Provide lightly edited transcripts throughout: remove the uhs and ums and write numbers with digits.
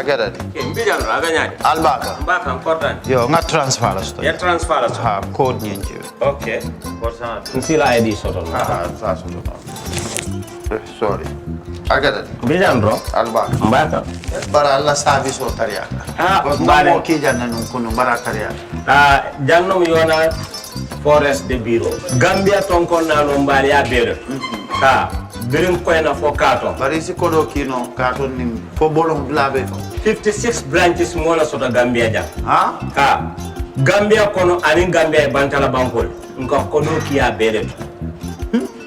I get it. Mbijan raganya. Albaka. Mbaka important. Yo, nga transfer la sto. Ya transfer la. Ha, code nyingi. Okay. What's that? Nsila ID soto. That's sorry. I get it. Mbijan bro. Albaka. Mbaka. Bara Allah service o tariya. Mbare. Mo ki janna nun kunu bara tariya. Jannom yona forest de bureau. Gambia tonkon na no mbari ya bere. Birim koyna fo katon. Bari si kodo kino katon ni fo bolong blabe. 56 branches mola soto Gambia jam. Ha? Gambia kono ani Gambia bantala bankol. Nka kodo kiya bere.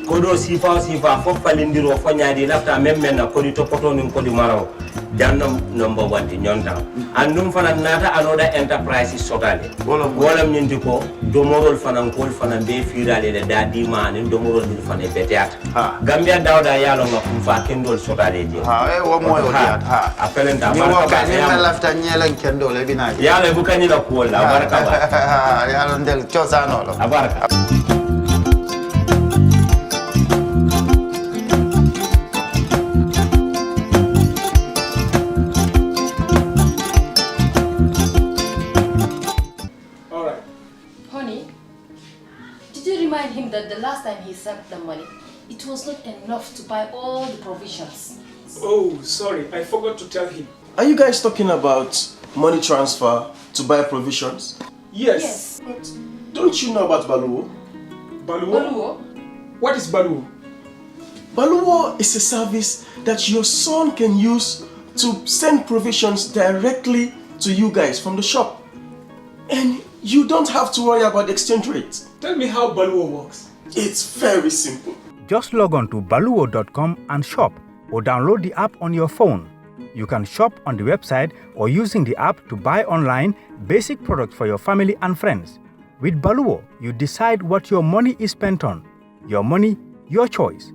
Kodo sifa fo falindiro fo nyaadi lafta même na kodi to poto ni kodi maraw. Jannom number 1 di nyonta. Andum fana nata anoda enterprise sotale. Golam nyindi ko domorol fana kol fana be firale de dadi man domorol di fana beteat. Gambia dawda yalo nga fa kendol sotale je. Wo moyo diat. Apelenta baraka. Ni ma lafta nyelen kendol e bina. Yalo bukani la ko la baraka ba. Yalo ndel chosano lo. Baraka. Him that the last time he sent the money, it was not enough to buy all the provisions. Oh, sorry, I forgot to tell him. Are you guys talking about money transfer to buy provisions? Yes. But don't you know about Baluwo? Baluwo? What is Baluwo? Baluwo is a service that your son can use to send provisions directly to you guys from the shop. And you don't have to worry about the exchange rate. Tell me how Baluwo works. It's very simple. Just log on to baluwo.com and shop, or download the app on your phone. You can shop on the website or using the app to buy online basic products for your family and friends. With Baluwo, you decide what your money is spent on. Your money, your choice.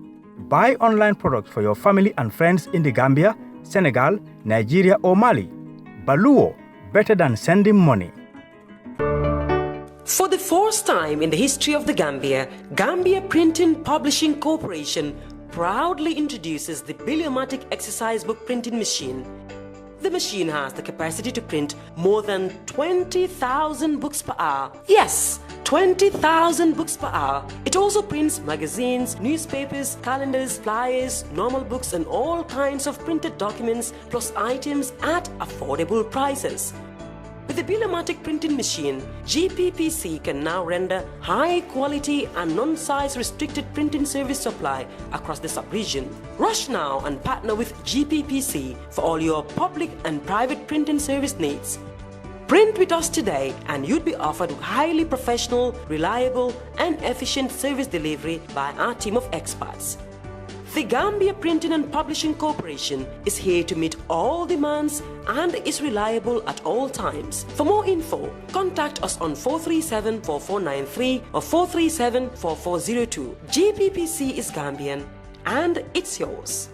Buy online products for your family and friends in the Gambia, Senegal, Nigeria or Mali. Baluwo, better than sending money. For the first time in the history of the Gambia, Gambia Printing Publishing Corporation proudly introduces the Biliomatic exercise book printing machine. The machine has the capacity to print more than 20,000 books per hour. Yes, 20,000 books per hour. It also prints magazines, newspapers, calendars, flyers, normal books and all kinds of printed documents plus items at affordable prices. With the Biliomatic printing machine, GPPC can now render high quality and non-size restricted printing service supply across the sub-region. Rush now and partner with GPPC for all your public and private printing service needs. Print with us today and you'd be offered highly professional, reliable and efficient service delivery by our team of experts. The Gambia Printing and Publishing Corporation is here to meet all demands and is reliable at all times. For more info, contact us on 437-4493 or 437-4402. GPPC is Gambian and it's yours.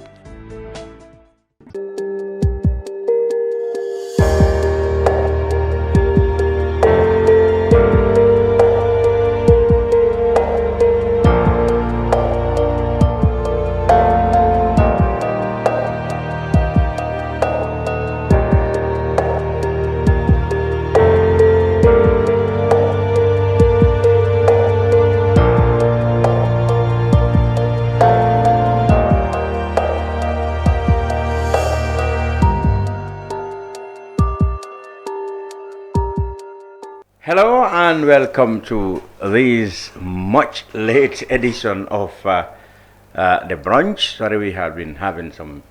Hello and welcome to this much late edition of the brunch. Sorry, we have been having some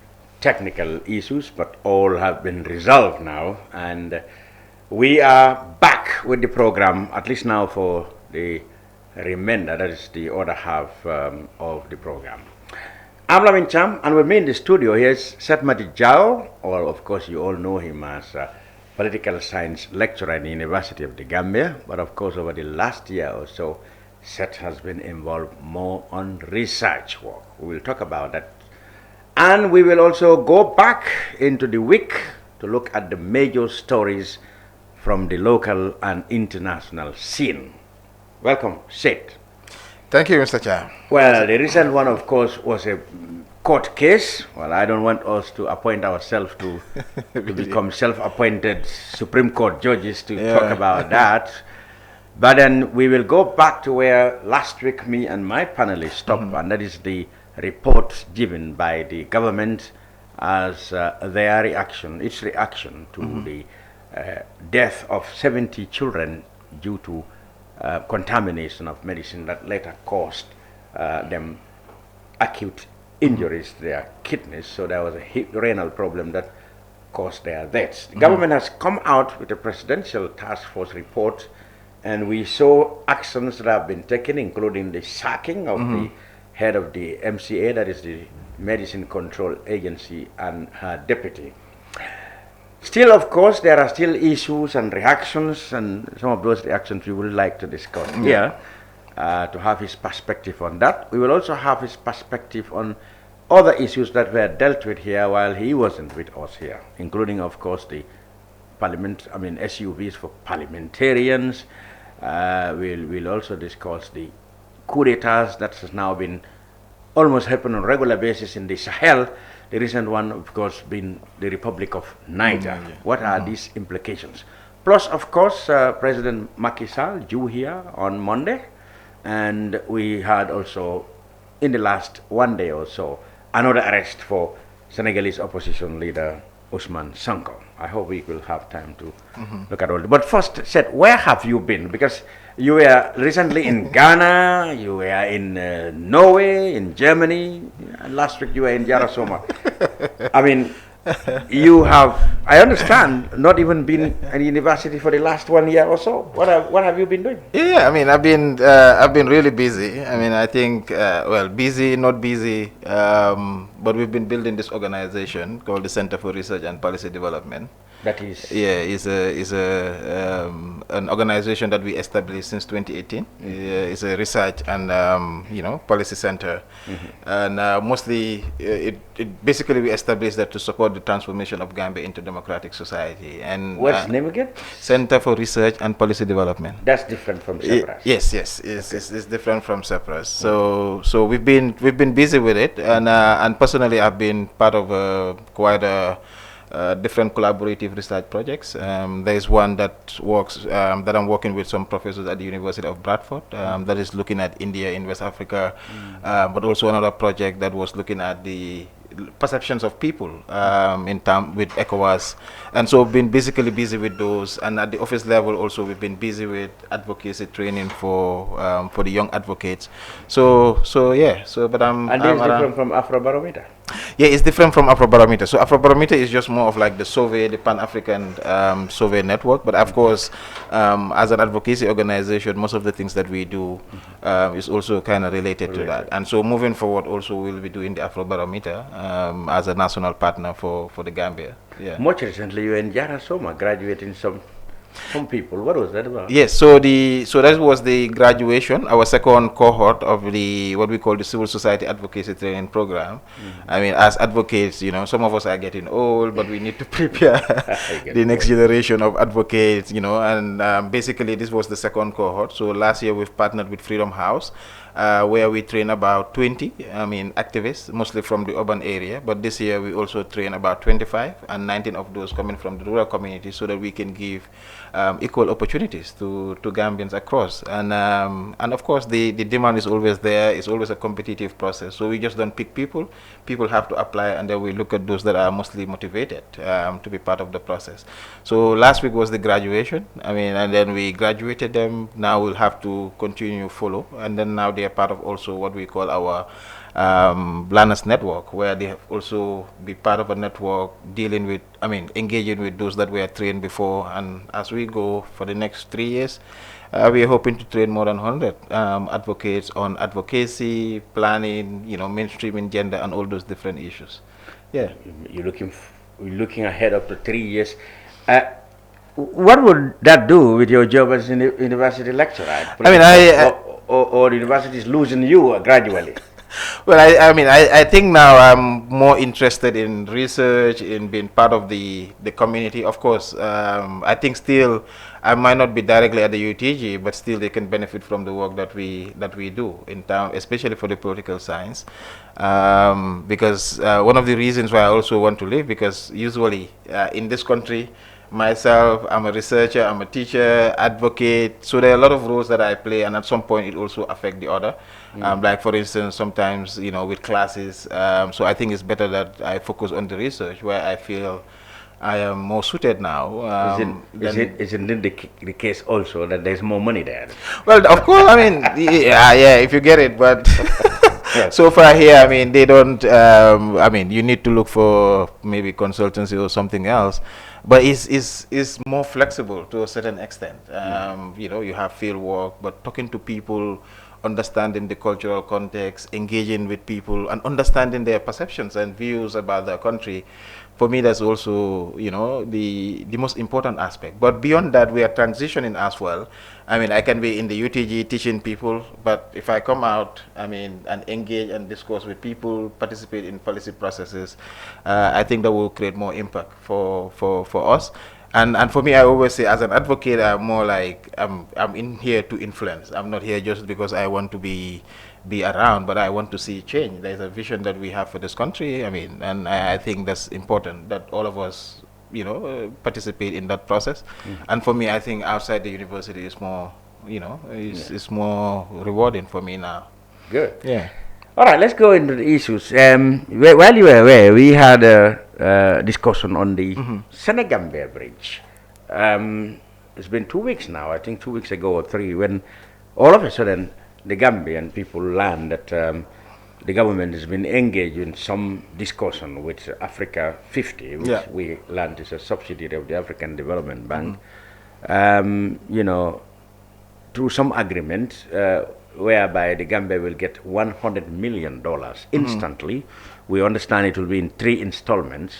technical issues, but all have been resolved now, and we are back with the program, at least now for the remainder, that is the other half of the program. I'm Lamin Cham, and with me in the studio here is Sait Matty, or of course you all know him as political science lecturer in the University of the Gambia, but of course over the last year or so, Sait has been involved more on research work. We will talk about that. And we will also go back into the week to look at the major stories from the local and international scene. Welcome, Sait. Thank you, Mr. Chair. Well, the recent one, of course, was a court case. Well, I don't want us to appoint ourselves to become self-appointed Supreme Court judges to talk about that. But then we will go back to where last week me and my panelists stopped, and that is the report given by the government as their reaction, its reaction to the death of 70 children due to contamination of medicine that later caused them acute injuries to their kidneys. So there was a renal problem that caused their deaths. The government has come out with a presidential task force report, and we saw actions that have been taken, including the sacking of the head of the MCA, that is the Medicine Control Agency, and her deputy. Still, of course, there are still issues and reactions, and some of those reactions we would like to discuss here, to have his perspective on that. We will also have his perspective on other issues that were dealt with here while he wasn't with us here, including, of course, the SUVs for parliamentarians. We'll also discuss the coup d'etats that has now been almost happening on a regular basis in the Sahel. The recent one, of course, being the Republic of Niger. What are these implications? Plus, of course, President Macky Sall due here on Monday, and we had also, in the last 1 day or so, another arrest for Senegalese opposition leader Ousmane Sonko. I hope we will have time to look at all. But first, Seth, where have you been? Because you were recently in Ghana, you were in Norway, in Germany, and last week you were in Yarasoma. I mean, you have, I understand, not even been at university for the last 1 year or so. What have you been doing? Yeah, I mean, I've been really busy. I mean, I think, busy, not busy, but we've been building this organization called the Center for Research and Policy Development. That is? Yeah, is an organization that we established since 2018. It's a research and policy center, and mostly basically we established that to support the transformation of Gambia into democratic society. And what's the name again? Center for Research and Policy Development. That's different from CEPRAS. Yes, it's different from CEPRAS. So we've been busy with it, and personally I've been part of quite a different collaborative research projects. There is one that works that I'm working with some professors at the University of Bradford that is looking at India in West Africa, but also another project that was looking at the perceptions of people in term with ECOWAS, and so we've been basically busy with those. And at the office level also we've been busy with advocacy training for the young advocates. But I'm different from Afrobarometer. Yeah, it's different from Afrobarometer. So Afrobarometer is just more of like the survey, the Pan-African survey network. But of course, as an advocacy organization, most of the things that we do is also kind of related to that. And so moving forward, also we'll be doing the Afrobarometer as a national partner for the Gambia. Yeah. Much recently, you were in Yarasoma graduating some people. What was that about? Yes, so that was the graduation, our second cohort of the what we call the Civil Society Advocacy Training Program. I mean, as advocates, some of us are getting old, but we need to prepare the next generation of advocates, and basically this was the second cohort. So last year we've partnered with Freedom House, where we train about 20, activists, mostly from the urban area. But this year we also train about 25, and 19 of those coming from the rural community, so that we can give equal opportunities to Gambians across. And of course the demand is always there. It's always a competitive process. So we just don't pick people. People have to apply, and then we look at those that are mostly motivated to be part of the process. So last week was the graduation. And then we graduated them. Now we'll have to continue follow, and then now they are part of also what we call our Blanas network, where they have also be part of a network dealing with, engaging with those that were trained before. And as we go for the next 3 years, we are hoping to train more than 100 advocates on advocacy, planning, mainstreaming gender, and all those different issues. Yeah. You're looking ahead up to 3 years. What would that do with your job as a university lecturer? Or the university is losing you gradually? Well, I think now I'm more interested in research, in being part of the community. Of course, I think still I might not be directly at the UTG, but still they can benefit from the work that we do in town, especially for the political science. Because one of the reasons why I also want to live, because usually in this country, myself, I'm a researcher, I'm a teacher, advocate, so there are a lot of roles that I play, and at some point it also affects the other. Like for instance, sometimes, you know, with classes, so I think it's better that I focus on the research where I feel I am more suited now. Isn't it the case also that there's more money there? Well, of course, I mean, yeah, if you get it, but so far here, I mean, they don't, I mean, you need to look for maybe consultancy or something else, but it's more flexible to a certain extent. You know, you have field work, but talking to people, understanding the cultural context, engaging with people, and understanding their perceptions and views about their country, for me, that's also, you know, the most important aspect. But beyond that, we are transitioning as well. I mean, I can be in the UTG teaching people, but if I come out, I mean, and engage and discuss with people, participate in policy processes, I think that will create more impact for us. And for me, I always say, as an advocate, I'm more like I'm in here to influence. I'm not here just because I want to be around, but I want to see change. There's a vision that we have for this country. I mean, and I think that's important that all of us, you know, participate in that process. And for me, I think outside the university is more, you know, is more rewarding for me now. Good. Yeah. All right, let's go into the issues. While you were away, we had a discussion on the Senegambia Bridge. It's been 2 weeks now, I think 2 weeks ago or 3, when all of a sudden the Gambian people learned that the government has been engaged in some discussion with Africa 50, which we learned is a subsidiary of the African Development Bank, you know, through some agreement whereby the Gambia will get $100 million instantly. We understand it will be in 3 installments,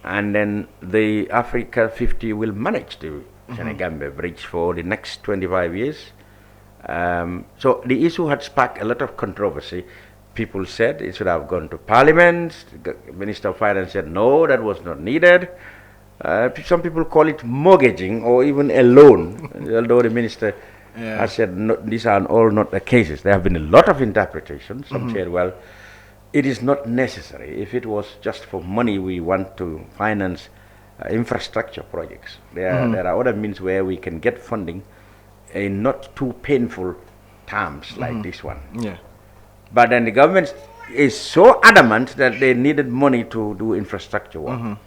and then the Africa 50 will manage the Senegambia Bridge for the next 25 years. So the issue had sparked a lot of controversy. People said it should have gone to Parliament. The Minister of Finance said no, that was not needed. Some people call it mortgaging or even a loan, although the minister has said no, these are all not the cases. There have been a lot of interpretations. Some said, well, it is not necessary. If it was just for money we want to finance infrastructure projects, there are other means where we can get funding in not too painful terms like this one. Yeah. But then the government is so adamant that they needed money to do infrastructure work.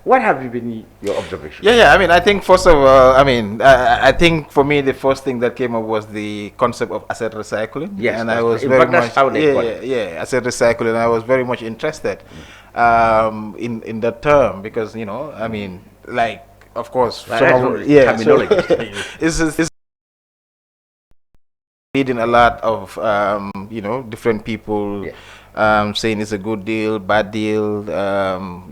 What have been your observations? Yeah. I mean, I think first of all, I mean, I think for me the first thing that came up was the concept of asset recycling. Yes, and I was very much asset recycling. I was very much interested in that term because, you know, I mean, like, of course, terminology. It's reading a lot of you know, different people saying it's a good deal, bad deal,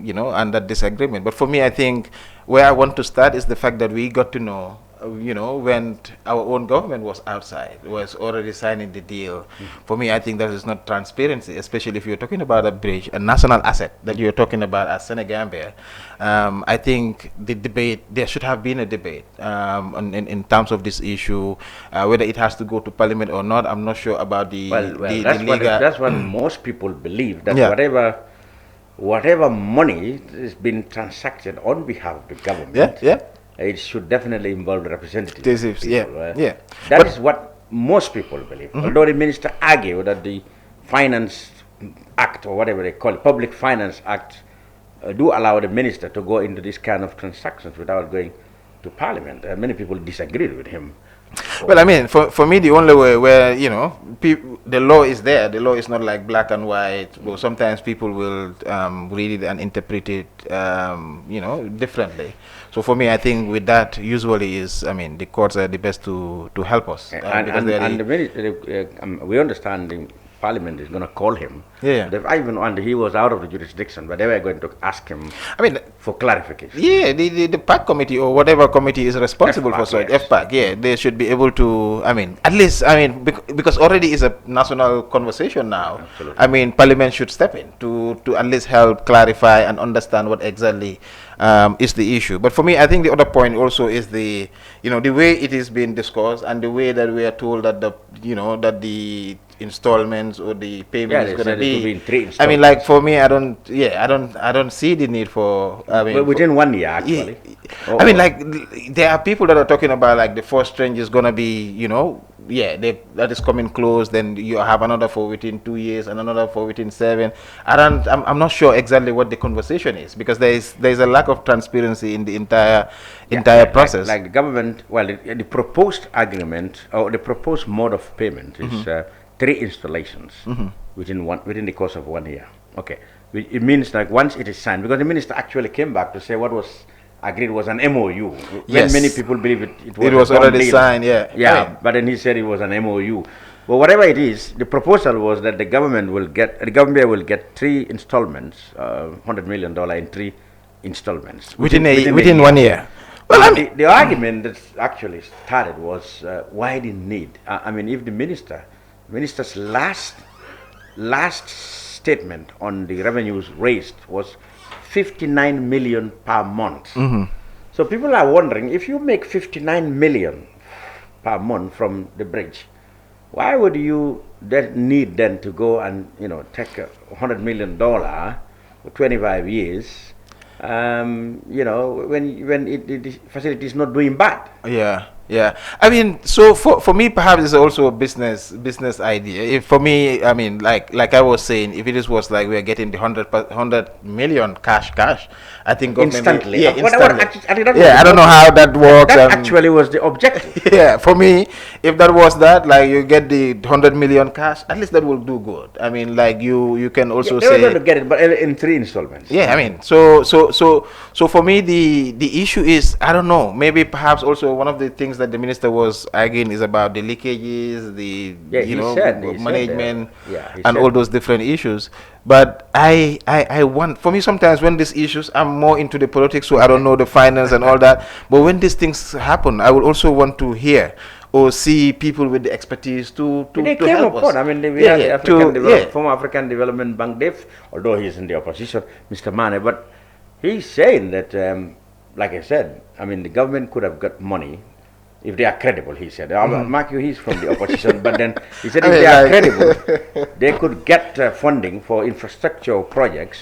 you know, and that disagreement. But for me, I think where I want to start is the fact that we got to know, you know, when our own government was outside, was already signing the deal. For me, I think that is not transparency, especially if you're talking about a bridge, a national asset that you're talking about as Senegambia. I think the debate, there should have been a debate in terms of this issue, whether it has to go to Parliament or not. I'm not sure about the that's what most people believe, that whatever money is being transacted on behalf of the government, it should definitely involve representatives. That is what most people believe. Although the minister argued that the Finance Act, or whatever they call it, Public Finance Act, do allow the minister to go into this kind of transactions without going to Parliament. Many people disagreed with him. Well, I mean, for me, the only way where, you know, the law is there. The law is not like black and white. Well, sometimes people will read it and interpret it, you know, differently. So for me, I think with that, usually is, I mean, the courts are the best to help us. We understand the Parliament is going to call him. And he was out of the jurisdiction, but they were going to ask him, I mean, for clarification. The PAC committee or whatever committee is responsible for such, FPAC, they should be able to, I mean, at least, I mean, because already is a national conversation now. Absolutely. I mean, Parliament should step in to at least help clarify and understand what exactly is the issue. But for me, I think the other point also is the the way it is being discussed and the way that we are told that the installments or the payment is going to be in 3 installments. I mean, like for me, I don't see the need for. I mean, within 1 year actually. I mean, like there are people that are talking about like the first range is going to be that is coming close. Then you have another for within 2 years and another for within 7. I'm not sure exactly what the conversation is, because there is a lack of transparency in the entire process. Like the government, well, the proposed agreement or the proposed mode of payment is 3 installations within the course of 1 year. Okay, it means like once it is signed, because the minister actually came back to say what was agreed was an MOU. When many people believe it was already signed. Yeah. But then he said it was an MOU. But whatever it is, the proposal was that the Gambia will get 3 installments, $100 million in 3 installments within 1 year. Well, the argument that actually started was why the need. I mean, if the minister's last statement on the revenues raised was 59 million per month. So people are wondering, if you make 59 million per month from the bridge, why would you then need to go and take $100 million for 25 years? When the facility is not doing bad. Yeah. I mean, so for me, perhaps it's also a business idea. For me, I mean, like I was saying, if it was like we are getting the 100 million cash, I think government instantly. Instantly. I don't know how that works. That actually was the objective. Yeah, for me, if that was that, like you get the 100 million cash, at least that will do good. I mean, like you can also say they were going to get it, but in 3 installments. Yeah, I mean, so for me, the issue is, I don't know, maybe perhaps also one of the things that the minister was arguing is about the leakages, management, and all those different issues. But I want, for me, sometimes when these issues, I'm more into the politics, so I don't know the finance and all that. But when these things happen, I would also want to hear or see people with the expertise to help us. I mean, we have the former African Development Bank, although he's in the opposition, Mr. Mane, but he's saying that, like I said, I mean, the government could have got money if they are credible, he said. Mark you, he's from the opposition, but then he said if they are credible, they could get funding for infrastructure projects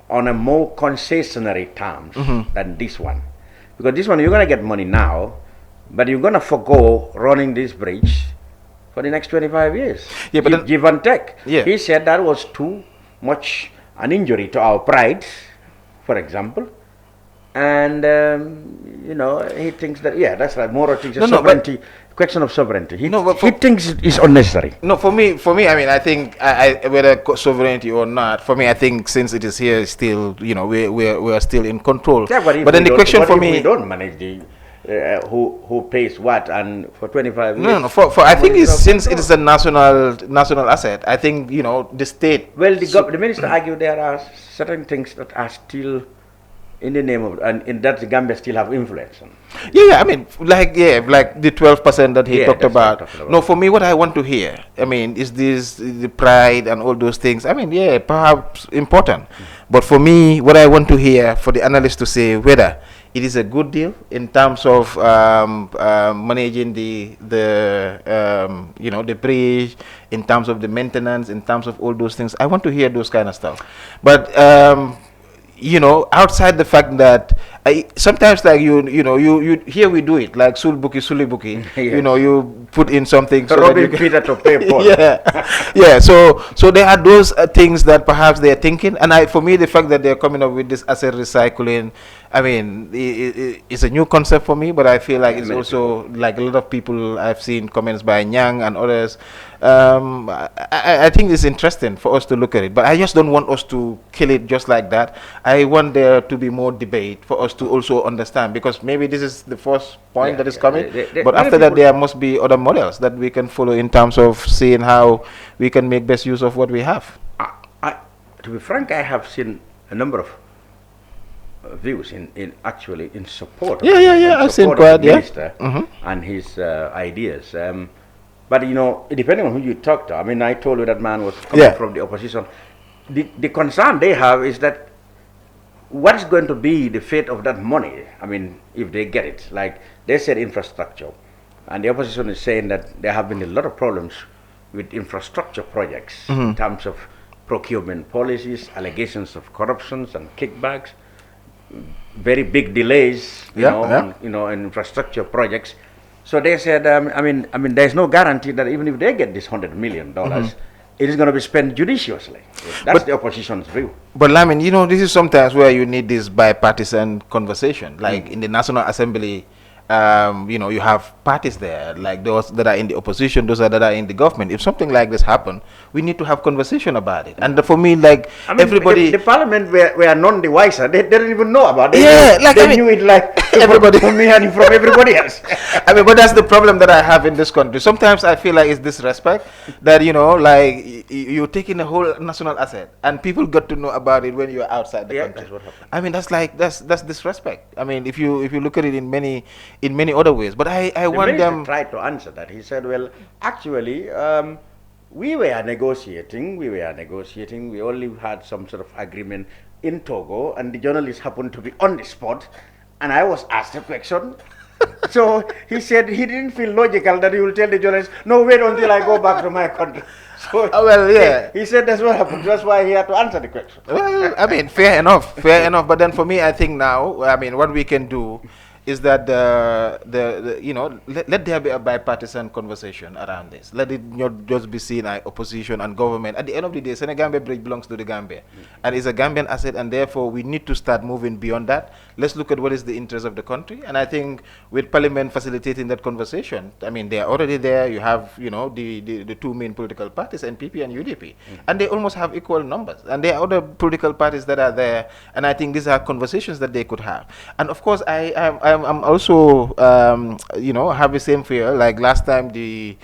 on a more concessionary terms than this one. Because this one, you're going to get money now, but you're going to forgo running this bridge for the next 25 years. Yeah, but give and take. Yeah. He said that was too much an injury to our pride, for example. And he thinks that that's right. Moro thinks sovereignty, question of sovereignty. He thinks it is unnecessary. No, for me, I mean, I think whether sovereignty or not, for me, I think since it is here, still, we are still in control. Yeah, but then the question for me, we don't manage the who pays what, and for 25 years. No. For I think since it is a national asset, I think the state. Well, the minister argued there are certain things that are still in the name of, and in that the Gambia still have influence on. I mean, like the 12% that he talked about. No, for me, what I want to hear, I mean, is the pride and all those things. I mean, perhaps important, but for me, what I want to hear for the analyst to say whether it is a good deal in terms of managing the bridge, in terms of the maintenance, in terms of all those things. I want to hear those kind of stuff, but. Outside the fact that sometimes like you here we do it like Sulibuki, yes. You put in something so that you Peter to pay for. So there are those things that perhaps they are thinking, and for me the fact that they are coming up with this asset recycling, I mean, it's a new concept for me, but I feel like it's also like a lot of people I've seen comments by Nyang and others. I think it's interesting for us to look at it, but I just don't want us to kill it just like that. I want there to be more debate for us to also understand, because maybe this is the first point that is coming, but after that there must be other models that we can follow in terms of seeing how we can make best use of what we have. To be frank, I have seen a number of views in support. I've seen quite, the minister and his ideas. But depending on who you talk to, I mean, I told you that man was coming from the opposition. The concern they have is that what is going to be the fate of that money? I mean, if they get it, like they said, infrastructure, and the opposition is saying that there have been a lot of problems with infrastructure projects in terms of procurement policies, allegations of corruptions and kickbacks, very big delays, on, in infrastructure projects. So they said, I mean, there's no guarantee that even if they get this $100 million, it is going to be spent judiciously. That's the opposition's view. But Lamin, this is sometimes where you need this bipartisan conversation. Like in the National Assembly, you have parties there, like those that are in the opposition, those that are in the government. If something like this happen, we need to have conversation about it. And for me, everybody, the parliament were none the wiser. They didn't even know about it. They knew it like everybody from me and from everybody else. But that's the problem that I have in this country. Sometimes I feel like it's disrespect that you're taking a whole national asset and people got to know about it when you're outside the country. That's what happened. That's disrespect. If you look at it in many other ways, but I want them tried to answer that. He said, well, actually, we were negotiating. We only had some sort of agreement in Togo, and the journalist happened to be on the spot, and I was asked a question. So he said he didn't feel logical that he will tell the journalist, no, wait until I go back to my country. So he said that's what happened. That's why he had to answer the question. Well, fair enough. But then for me, I think now, what we can do is that let there be a bipartisan conversation around this. Let it not just be seen as opposition and government. At the end of the day, Senegambia Bridge belongs to the Gambia, and is a Gambian asset, and therefore we need to start moving beyond that. Let's look at what is the interest of the country, and I think with Parliament facilitating that conversation, they are already there. You have the two main political parties, NPP and UDP, and they almost have equal numbers, and there are other political parties that are there, and I think these are conversations that they could have. And of course, I'm also have the same fear. Like last time, the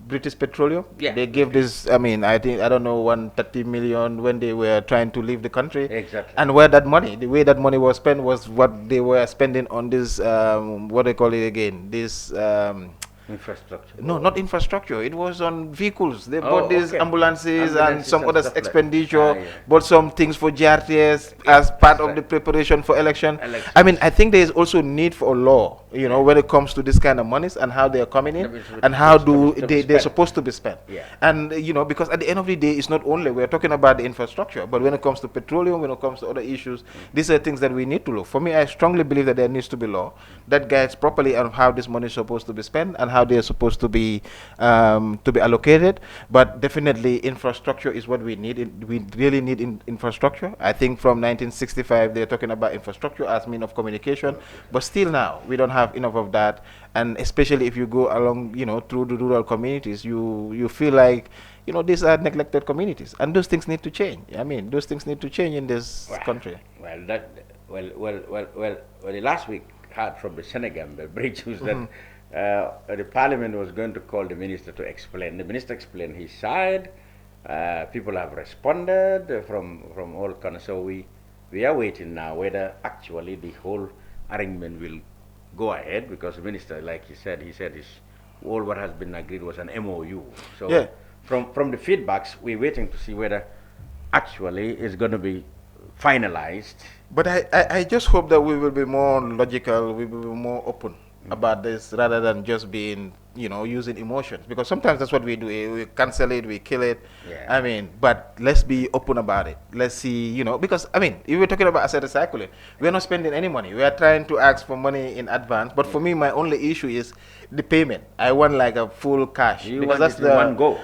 British Petroleum, they gave this. I don't know, 130 million when they were trying to leave the country. Exactly. And where that money, the way that money was spent was what they were spending on this. What they call it again? This. Infrastructure. No, not infrastructure. It was on vehicles. They bought these ambulances and some other expenditure, bought some things for JRTS as part of the preparation for election. I think there is also need for a law, when it comes to this kind of monies and how they are coming in and how they're supposed to be spent. And, because at the end of the day, it's not only, we're talking about the infrastructure, but when it comes to petroleum, when it comes to other issues, these are things that we need to look. For me, I strongly believe that there needs to be law that guides properly on how this money is supposed to be spent and how they are supposed to be allocated. But definitely infrastructure is what we need. We really need infrastructure. I think from 1965 they're talking about infrastructure as means of communication, but still now we don't have enough of that. And especially if you go along through the rural communities, you feel like these are neglected communities, and those things need to change. Those things need to change in this country. The last week heard from the Senegambia Bridge was that the parliament was going to call the minister to explain. The minister explained his side. People have responded from all corners. So we are waiting now whether actually the whole arrangement will go ahead, because the minister, like he said all what has been agreed was an MOU. So from the feedbacks, we're waiting to see whether actually it's going to be finalized. But I just hope that we will be more logical, we will be more open about this rather than just being, using emotions, because sometimes that's what we do. We cancel it, we kill it. But let's be open about it. Let's see, because if we're talking about asset recycling, we're not spending any money. We are trying to ask for money in advance. But for me, my only issue is the payment. I want like a full cash, because that's the one go.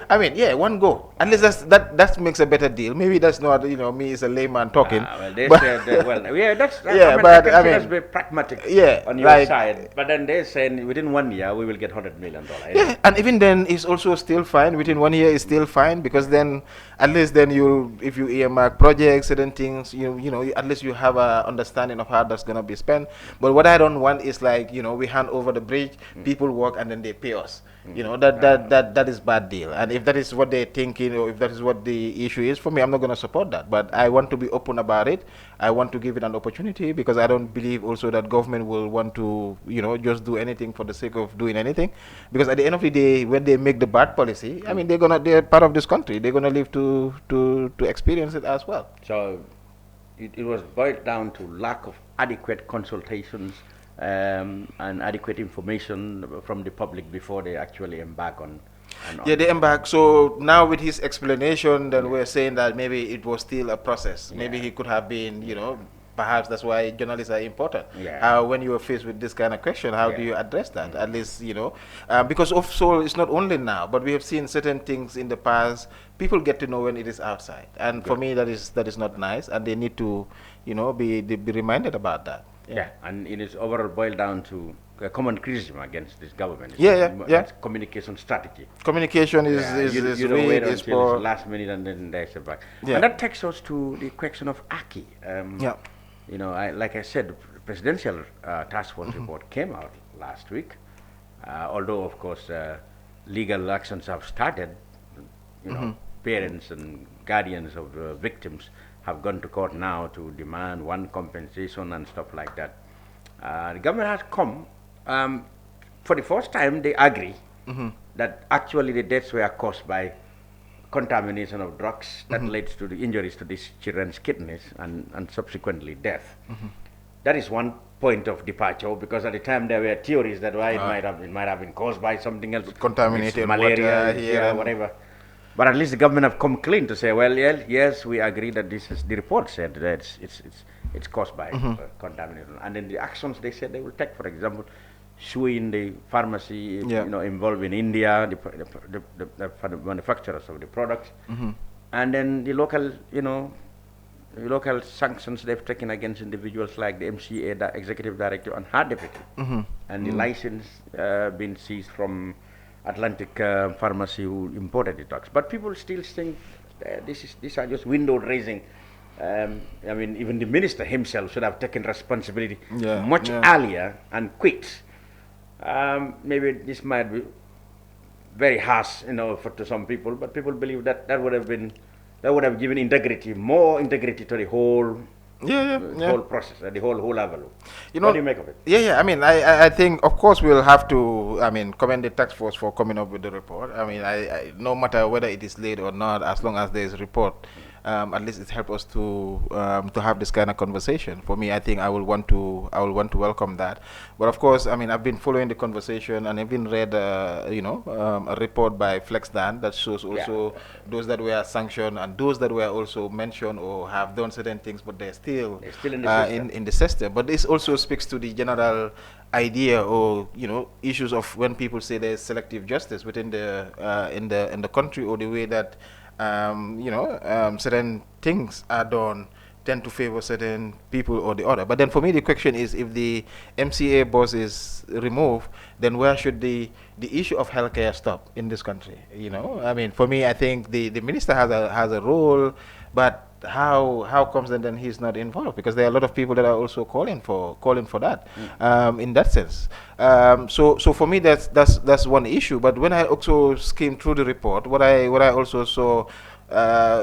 One go. At least that makes a better deal. Maybe that's not, me as a layman talking. Let's be pragmatic on your side. But then they're saying within 1 year we will get $100 million. And even then it's also still fine. Within 1 year is still fine, because then at least then if you earmark projects, certain things, at least you have a understanding of how that's gonna be spent. But what I don't want is like, we hand over the bridge, people work and then they pay us. That is bad deal. And if that is what they're thinking, or if that is what the issue is, for me, I'm not going to support that. But I want to be open about it. I want to give it an opportunity, because I don't believe also that government will want to, just do anything for the sake of doing anything. Because at the end of the day, when they make the bad policy, they're part of this country. They're gonna live to experience it as well. So it was boiled down to lack of adequate consultations and adequate information from the public before they actually embark on. Yeah, they embark. So now with his explanation, then we're saying that maybe it was still a process. Maybe he could have been, you know, perhaps that's why journalists are important. When you are faced with this kind of question, how do you address that? At least, you know, because also it's not only now, but we have seen certain things in the past. People get to know when it is outside, and for me, that is not nice, and they need to, you know, be reminded about that. Yeah, and it is overall boiled down to a common criticism against this government. It's communication strategy. Communication is you don't wait until it's last minute and then there's a back. And that takes us to the question of Aki. You know, like I said, the presidential task force report came out last week. Although, of course, legal actions have started. You know, parents and guardians of the victims have gone to court now to demand one compensation and stuff like that. The government has come. For the first time, they agree that actually the deaths were caused by contamination of drugs that leads to the injuries to these children's kidneys and subsequently death. That is one point of departure, because at the time there were theories that why it might have been caused by something else, contaminated malaria, water, whatever. But at least the government have come clean to say, well, yes, we agree that this is the report said that it's caused by contamination, and then the actions they said they will take, for example, suing the pharmacy, you know, involved in India, the manufacturers of the products, and then the local, you know, the local sanctions they've taken against individuals like the MCA, the executive director, and her deputy, and the license being seized from Atlantic Pharmacy who imported the drugs. But people still think these are just window raising. I mean, even the minister himself should have taken responsibility much earlier and quit. Maybe this might be very harsh, you know, to some people, but people believe that that would have given more integrity to the whole whole process, the whole level. You know, what do you make of it? I mean, I think, of course, we'll have to, I mean, commend the task force for coming up with the report. I mean, I no matter whether it is late or not, as long as there is a report, at least it helps us to have this kind of conversation. For me, I think I will want to welcome that. But of course, I mean, I've been following the conversation, and I've been read, you know, a report by FlexDan that shows also those that were sanctioned and those that were also mentioned or have done certain things, but they're still in the system. But this also speaks to the general idea, or you know, issues of when people say there's selective justice within the in the country, or the way that you know, certain things are done tend to favor certain people or the other. But then for me, the question is, if the MCA boss is removed, then where should the issue of healthcare stop in this country? You know, I mean, for me, I think the minister has a role, but how comes that then he's not involved? Because there are a lot of people that are also calling for that in that sense. So for me, that's one issue. But when I also skimmed through the report, what I also saw,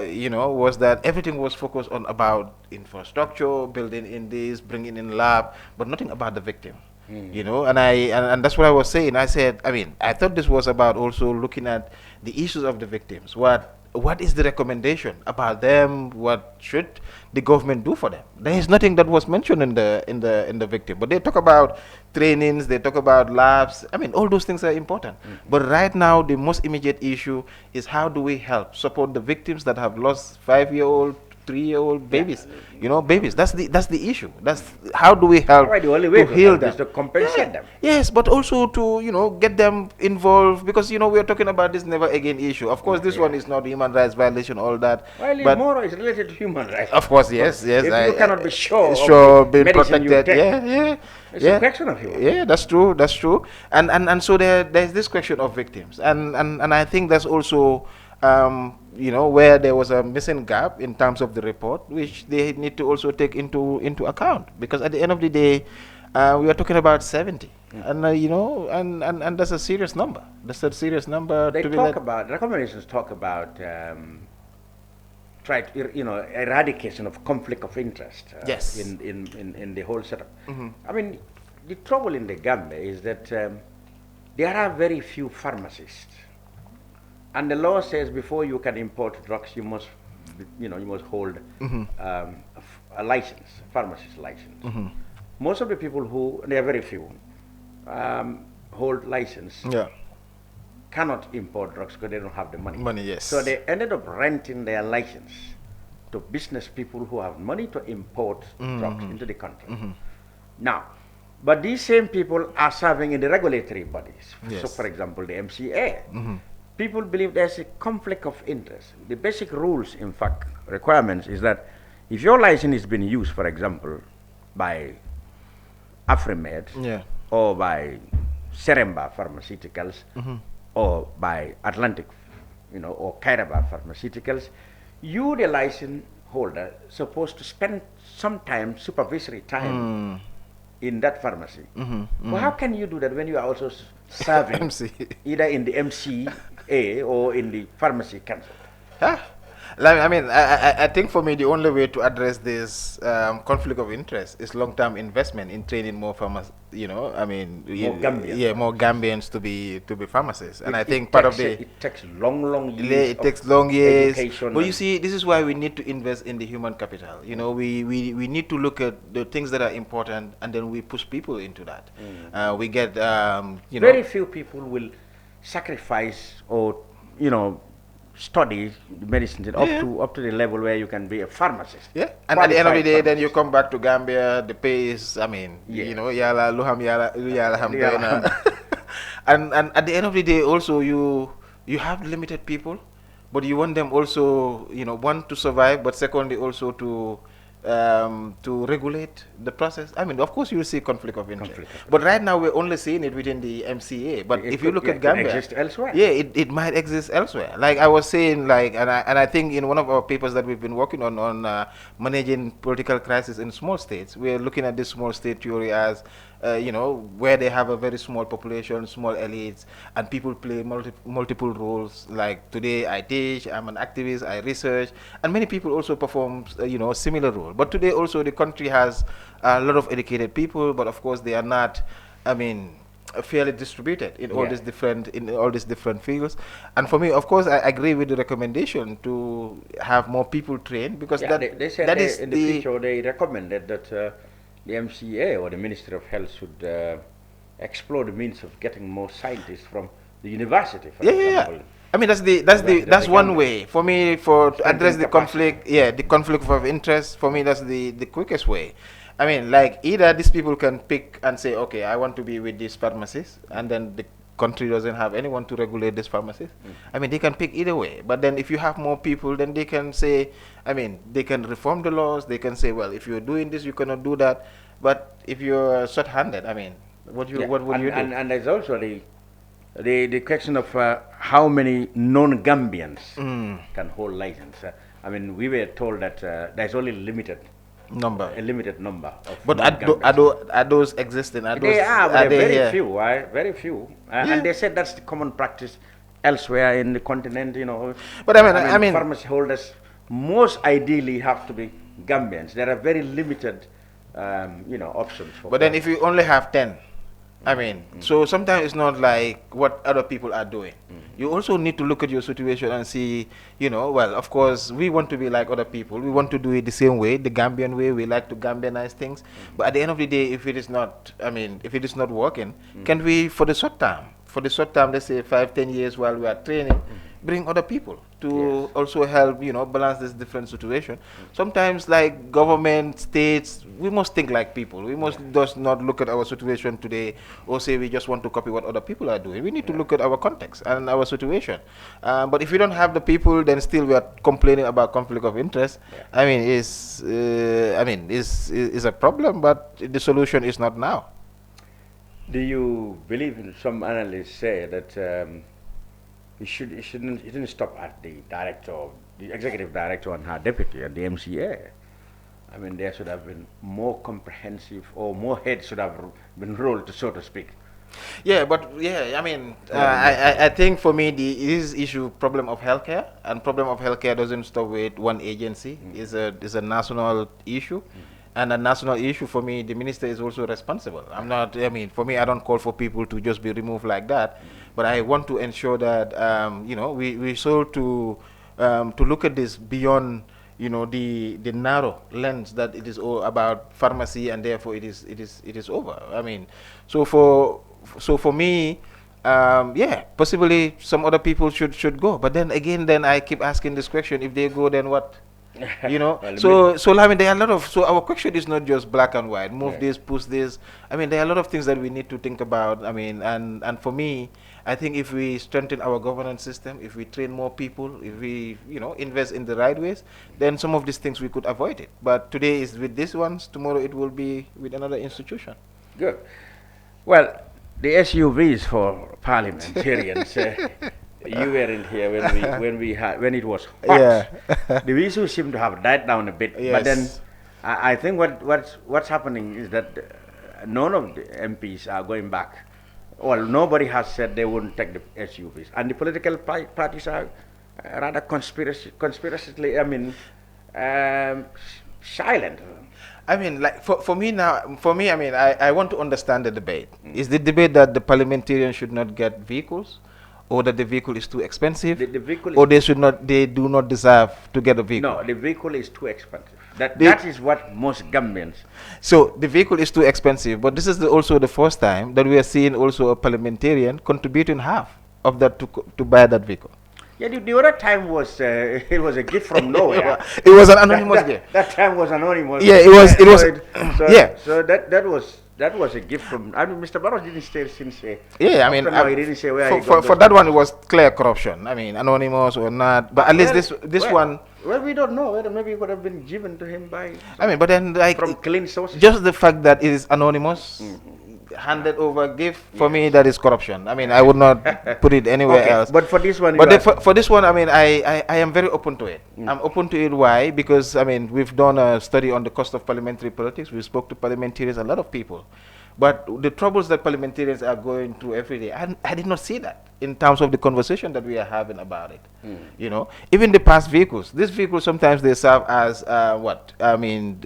you know, was that everything was focused on about infrastructure, building in this, bringing in lab, but nothing about the victim. You know, and that's what I was saying. I said, I mean, I thought this was about also looking at the issues of the victims. What is the recommendation about them? What should the government do for them? There is nothing that was mentioned in the victim. But they talk about trainings, they talk about labs. I mean, all those things are important. But right now, the most immediate issue is how do we help support the victims that have lost 5-year-old, 3-year-old babies? You know, babies. That's the issue. That's how do we help the only way to heal them? Is to compensate them. Yes, but also to, you know, get them involved, because, you know, we are talking about this never again issue. Of course, this one is not human rights violation, all that. Well, but more is related to human rights. Of course, yes. If you cannot be sure being protected, it's a question of human. Yeah, that's true. And so there's this question of victims, and I think that's also you know, where there was a missing gap in terms of the report, which they need to also take into account, because at the end of the day, we are talking about 70, and you know, and that's a serious number. That's a serious number. They talk about recommendations. Talk about eradication of conflict of interest. Yes. In the whole setup. I mean, the trouble in the Gambia is that there are very few pharmacists. And the law says before you can import drugs, you must you must hold a license, pharmacist license. Most of the people who, there are very few, hold license cannot import drugs because they don't have the money. Money, yes. So they ended up renting their license to business people who have money to import drugs into the country. Now, but these same people are serving in the regulatory bodies. Yes. So, for example, the MCA. People believe there's a conflict of interest. The basic rules, in fact, requirements is that if your license is being used, for example, by Afrimed or by Seremba Pharmaceuticals or by Atlantic, or Kairaba Pharmaceuticals, you, the license holder, supposed to spend some time, supervisory time, in that pharmacy. Well, how can you do that when you are also serving either in the MCA or in the pharmacy council? I mean, I think for me the only way to address this conflict of interest is long-term investment in training more pharmacists. More Gambians. More Gambians to be pharmacists. And I think part of it takes long years. It takes long years. Education. But you see, this is why we need to invest in the human capital. We need to look at the things that are important, and then we push people into that. We get very few people will sacrifice or study medicine up to the level where you can be a pharmacist. Yeah, and at the end of the day, then you come back to Gambia. The pay is, yala luham yala ham. And at the end of the day, also you have limited people, but you want them also, one, to survive, but secondly also to regulate the process. I mean, of course, you will see conflict of interest. But right now, we're only seeing it within the MCA. But if you look at Gambia, exist elsewhere. Yeah, it might exist elsewhere. Like I was saying, and I think in one of our papers that we've been working on managing political crisis in small states, we're looking at this small state theory as where they have a very small population, small elites, and people play multiple roles. Like today, I teach, I'm an activist, I research, and many people also perform, similar role. But today also the country has a lot of educated people, but of course they are not, fairly distributed in all these different fields. And for me, of course, I agree with the recommendation to have more people trained, because they said in the future they recommended that. The MCA or the Ministry of Health should explore the means of getting more scientists from the university, for example. I mean, that's one way for me to address the conflict. Yeah, the conflict of interest. For me, that's the quickest way. I mean, like either these people can pick and say, okay, I want to be with this pharmacist, and then the country doesn't have anyone to regulate this pharmacist. I mean, they can pick either way. But then if you have more people, then they can say, they can reform the laws. They can say, well, if you're doing this, you cannot do that. But if you're short-handed, what would you do? And there's also the question of how many non-Gambians can hold license. We were told that there's only a limited number of. But are those existing? They are, but very few. Very few. And they said that's the common practice elsewhere in the continent. But pharmacy holders most ideally have to be Gambians. There are very limited, options for. But then if you only have 10. So sometimes it's not like what other people are doing. You also need to look at your situation and see, well, of course, we want to be like other people. We want to do it the same way, the Gambian way. We like to Gambianize things. But at the end of the day, if it is not, working, can we, for the short term, let's say 5-10 years while we are training, bring other people to also help, balance this different situation. Sometimes, like government, states, we must think like people. We must just not look at our situation today or say we just want to copy what other people are doing. We need to look at our context and our situation. But if we don't have the people, then still we are complaining about conflict of interest. Is a problem, but the solution is not now. Do you believe in some analysts say that it shouldn't stop at the director, the executive director and her deputy at the MCA? There should have been more comprehensive, or more heads should have been rolled, so to speak. Yeah, but I think for me this issue problem of healthcare, and problem of healthcare doesn't stop with one agency. It's a national issue. And a national issue, for me, the minister is also responsible. For me, I don't call for people to just be removed like that. But I want to ensure that, we sold to to look at this beyond, the narrow lens that it is all about pharmacy, and therefore it is over. I mean, so for me, possibly some other people should go. But then again, then I keep asking this question: if they go, then what? Well, I mean, there are a lot of. So our question is not just black and white. Move this, push this. I mean, there are a lot of things that we need to think about. I mean, and for me, I think if we strengthen our governance system, if we train more people, if we invest in the right ways, then some of these things we could avoid it. But today is with these ones. Tomorrow it will be with another institution. Good. Well, the SUVs for parliamentarians. You weren't here when it was hot. Yeah. The issues seem to have died down a bit. Yes. But then I think what's happening is that none of the MPs are going back. Well, nobody has said they wouldn't take the SUVs, and the political parties are rather conspiracially. I mean, silent. I mean, like for me, I mean, I want to understand the debate. Is the debate that the parliamentarians should not get vehicles, or that the vehicle is too expensive, the vehicle or they do not deserve to get a vehicle? No, the vehicle is too expensive. That is what most Gambians. So the vehicle is too expensive, but this is also the first time that we are seeing also a parliamentarian contributing half of that to buy that vehicle. Yeah, the other time was it was a gift from nowhere. It was an anonymous gift. That time was anonymous. Yeah, it was. Yeah. So that was a gift from. I mean, Mr. Barros didn't say since. Yeah, I mean, he didn't say where he got for that one it was clear corruption. I mean, anonymous or not, but at least this one. Well, we don't know whether maybe it would have been given to him by. I mean, but then like from clean sources. Just the fact that it is anonymous. Handed over gift, for me that is corruption. I mean, I would not put it anywhere else. But for this one, for this one, I mean, I am very open to it. I'm open to it. Why? Because I mean, we've done a study on the cost of parliamentary politics. We spoke to parliamentarians, a lot of people, but the troubles that parliamentarians are going through every day, I did not see that in terms of the conversation that we are having about it. Even the past vehicles. These vehicles sometimes they serve as what? I mean,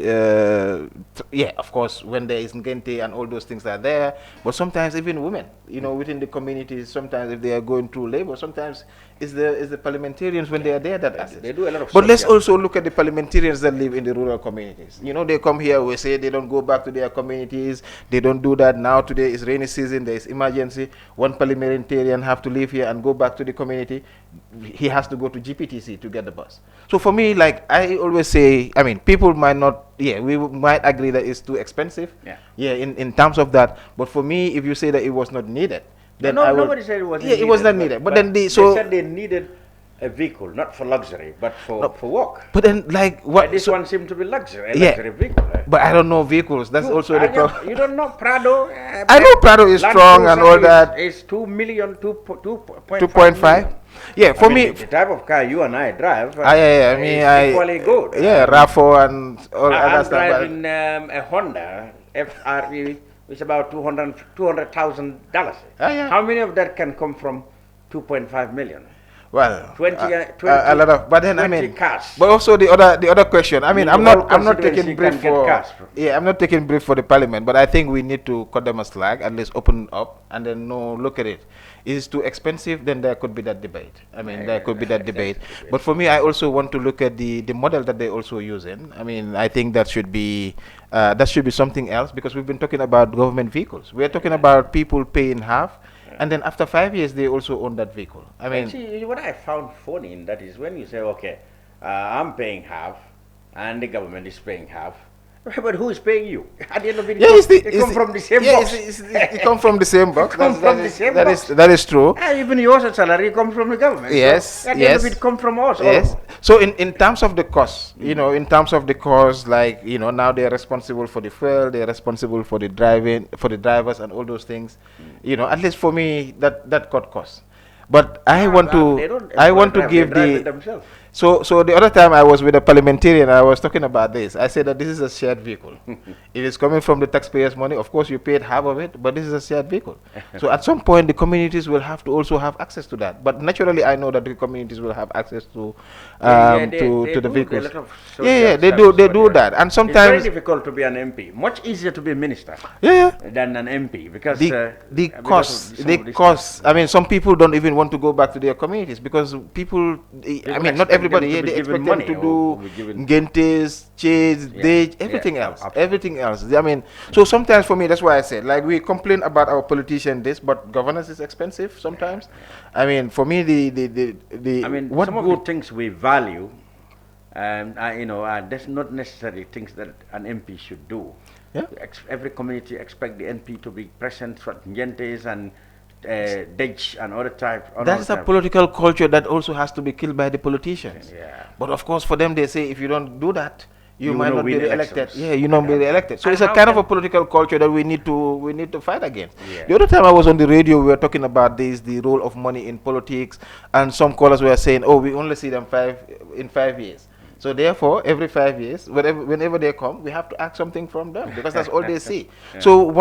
of course, when there is Ngente and all those things are there, but sometimes even women, within the communities, sometimes if they are going through labor, sometimes it's the parliamentarians when they are there that assist. They do a lot of. But let's also look at the parliamentarians that live in the rural communities. They come here, we say they don't go back to their communities, they don't do that. Now today is rainy season, there is emergency. One parliamentarian have to leave here and go back to the community. He has to go to GPTC to get the bus. So for me, like I always say, I mean, people might not, we might agree that it's too expensive. In terms of that. But for me, if you say that it was not needed, then nobody said it was needed. It was not needed. But then they said they needed a vehicle, not for luxury, but for work. But then, like, what? This one seemed to be luxury, luxury vehicle. But I don't know vehicles. That's also the problem. You don't know Prado? I know Prado is strong and all that. It's 2 million, 2.5. Yeah, for me, the type of car you and I drive. I mean, equally good. Yeah, RAV4 and all other stuff. I'm driving a Honda FRV, which is about $200,000. How many of that can come from 2.5 million? Well, 20 a lot of, but then I mean, cars. But also the other question. I mean, I'm not taking brief for. I'm not taking brief for the parliament, but I think we need to cut them a slack, at least open up, and then look at it. Is it too expensive? Then there could be that debate. I mean, there could be that debate. But for me, I also want to look at the model that they also using. I mean, I think that should be something else, because we've been talking about government vehicles. We are talking about people paying half. And then after 5 years, they also own that vehicle. I mean, see, what I found funny in that is when you say, okay, I'm paying half, and the government is paying half. But who is paying you? At the end of the day, it comes from the same box. It comes from the same box. That is true. Even your salary comes from the government. Yes. So at the end of it comes from us. Yes. So in terms of the cost, in terms of the cost, like, now they are responsible for the fuel, they are responsible for the drivers and all those things. At least for me, that cut costs. But I want to give the. So the other time I was with a parliamentarian, I was talking about this. I said that this is a shared vehicle. It is coming from the taxpayers' money. Of course, you paid half of it, but this is a shared vehicle. So at some point, the communities will have to also have access to that. But naturally, I know that the communities will have access to the vehicles. They do that. And sometimes it's very difficult to be an MP. Much easier to be a minister. Than an MP, because the cost. I mean, some people don't even want to go back to their communities because people. I mean, not every. everybody. them Yeah, to be they given expect them money to or do be given- gentes, chase, date, everything else. absolutely. Everything else. I mean, so sometimes for me, that's why I said, like, we complain about our politician this, but governance is expensive sometimes. I mean, for me, I mean, what some of the things we value, that's not necessarily things that an MP should do. Yeah. Every community expect the MP to be present for gentes and Dej and other types. That's a political culture that also has to be killed by the politicians. Yeah. But of course, for them, they say if you don't do that, you might will not be win re-elected. elections. Yeah, you not be re-elected. So And it's a how kind of a can- political culture that we need to fight against. Yeah. The other time I was on the radio, we were talking about the role of money in politics, and some callers were saying, "Oh, we only see them in 5 years." So therefore, every 5 years, whenever they come, we have to ask something from them because that's all they see. Yeah. So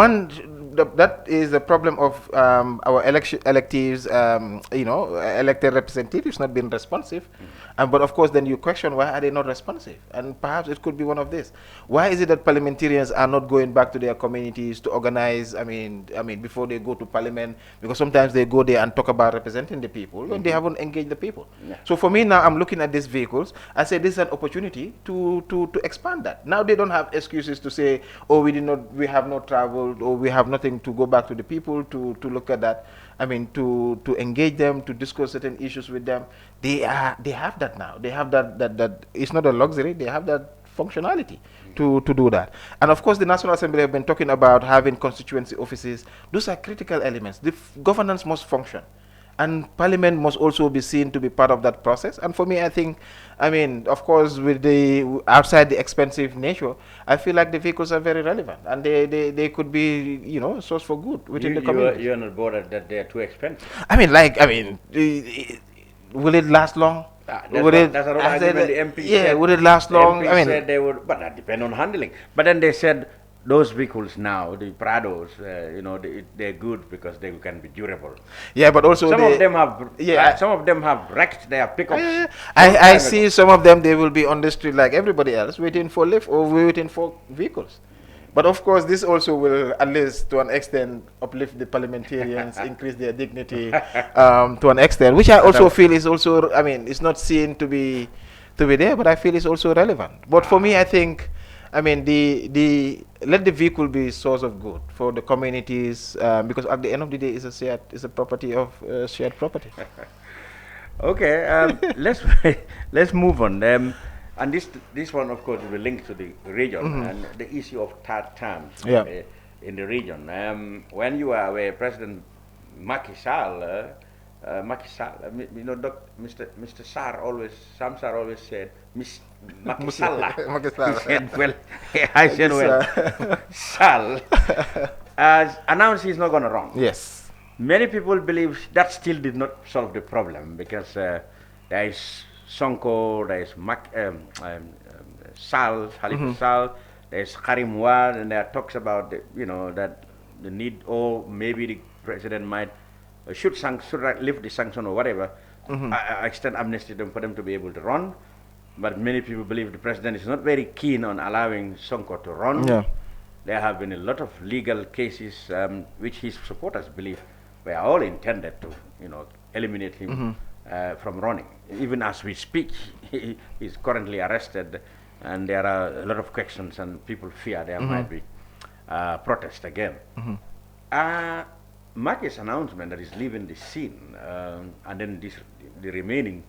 that is the problem of our electives, elected representatives not being responsive. But of course, then you question, why are they not responsive? And perhaps it could be one of this. Why is it that parliamentarians are not going back to their communities to organize? I mean, before they go to parliament, because sometimes they go there and talk about representing the people when they haven't engaged the people. Yeah. So for me now, I'm looking at these vehicles. I say this is an opportunity to expand that. Now they don't have excuses to say, oh, we have not traveled, or we have nothing to go back to the people to look at that. I mean, to engage them, to discuss certain issues with them. They have that now. They have that it's not a luxury. They have that functionality to do that. And of course, the National Assembly have been talking about having constituency offices. Those are critical elements. The governance must function. And Parliament must also be seen to be part of that process. And for me, I think, of course, with outside the expensive nature, I feel like the vehicles are very relevant, and they could be, a source for good within the community. You're not bothered that they are too expensive. Will it last long? That's another argument the MP said. Would it last long? The MP said they would, but that depends on handling. But then they said those vehicles now, the Prados, they're good because they can be durable. Yeah, but also some of them have wrecked their pickups. I see some of them, they will be on the street like everybody else, waiting for lift or waiting for vehicles. But of course, this also will, at least to an extent, uplift the parliamentarians, increase their dignity to an extent, which I also feel is also, it's not seen to be there, but I feel it's also relevant. But for me, I think, let the vehicle be a source of good for the communities, because at the end of the day, it's a property of shared property. Okay, let's move on. And this one, of course, will link to the region and the issue of third term in the region. When you are where President Macky Sall, Mr. Sam Sarr always said, Macky Sall. Well, I said, well, Sall announced he's not going to run. Yes. Many people believe that still did not solve the problem because there is Sonko, there is Khalifa Sall, there is Karim Wad, and there are talks about that the need, or maybe the president might should lift the sanction or whatever, extend amnesty for them to be able to run. But many people believe the president is not very keen on allowing Sonko to run. Yeah. There have been a lot of legal cases which his supporters believe were all intended to eliminate him from running. Even as we speak, he is currently arrested, and there are a lot of questions, and people fear there might be protest again. Macky's announcement that he's leaving the scene, and then the remaining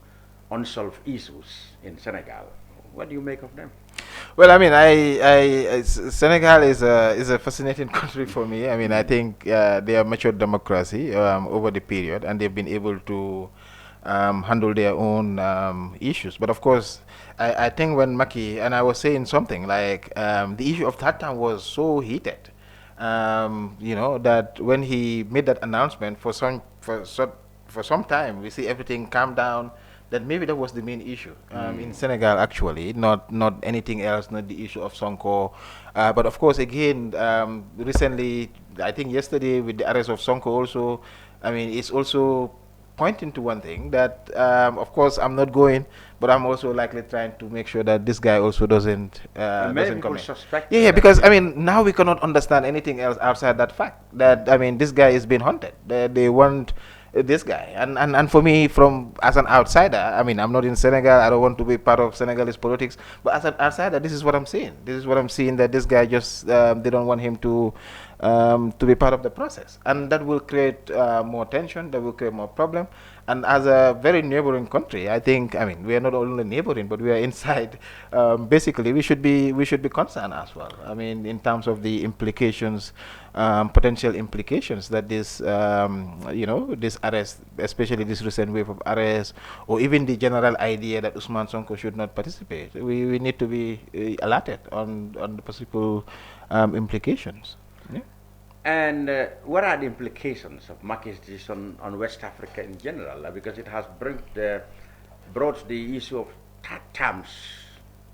unsolved issues in Senegal, what do you make of them? Well, Senegal is a fascinating country for me. I think they are mature democracy over the period, and they've been able to handle their own issues. But of course, I think when Macky, and I was saying something like the issue of that time was so heated, that when he made that announcement for some time, we see everything calm down. That maybe that was the main issue in Senegal, actually, not anything else, not the issue of Sonko. But of course, again, recently, I think yesterday with the arrest of Sonko also, it's also pointing to one thing that, of course, I'm not going, but I'm also likely trying to make sure that this guy also doesn't come in. Yeah, because now we cannot understand anything else outside that fact that this guy is being hunted. They want this guy. And for me, from as an outsider, I mean, I'm not in Senegal. I don't want to be part of Senegalese politics. But as an outsider, this is what I'm seeing. This is what I'm seeing, that this guy just they don't want him to be part of the process, and that will create more tension. That will create more problem. And as a very neighboring country, I think, I mean, we are not only neighboring, but we are inside. Basically, we should be concerned as well. I mean, in terms of the implications, potential implications that this, this arrest, especially this recent wave of arrests, or even the general idea that Usman Sonko should not participate. We need to be alerted on the possible implications. Yeah. And what are the implications of Maki's decision on West Africa in general? Because it has brought the issue of TATAMs,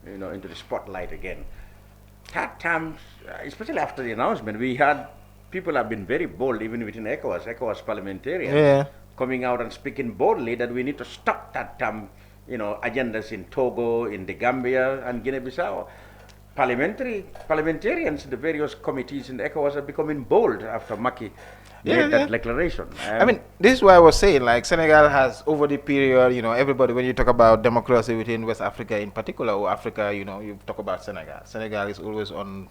into the spotlight again. TATAMs, especially after the announcement, we had people have been very bold, even within ECOWAS parliamentarians, coming out and speaking boldly that we need to stop TATAM, agendas in Togo, in the Gambia, and Guinea-Bissau. Parliamentarians, the various committees in the ECOWAS are becoming bold after Macky made that declaration. I mean, this is why I was saying, like, Senegal has, over the period, everybody, when you talk about democracy within West Africa in particular, or Africa, you talk about Senegal. Senegal is always on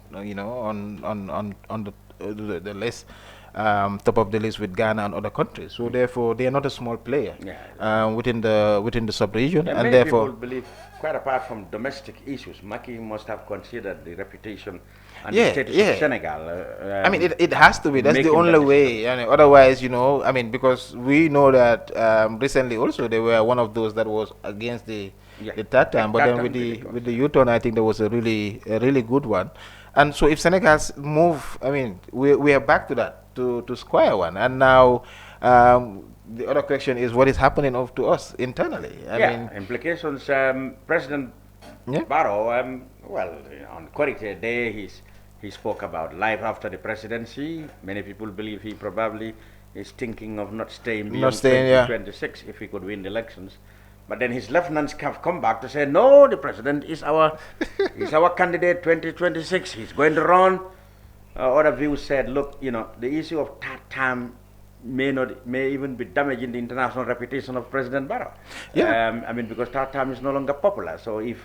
the list, top of the list with Ghana and other countries. So therefore, they are not a small player within the sub-region, and many therefore people believe, quite apart from domestic issues, Macky must have considered the reputation and the status of Senegal. I mean, it has to be. That's the only way. Otherwise, I mean, because we know that recently also they were one of those that was against the TATAM, but then with the U-turn, I think there was a really good one. And so if Senegal's move, I mean, we are back to that, to square one. And now the other question is what is happening to us internally. I mean, implications. President Barrow, on Quality Day, he spoke about life after the presidency. Many people believe he probably is thinking of not staying beyond 2026 if he could win the elections. But then his lieutenants have come back to say, no, the president is our candidate 2026. He's going to run. Other views said, look, the issue of TATAM may even be damaging the international reputation of President Barrow. I mean, because TATAM is no longer popular. So if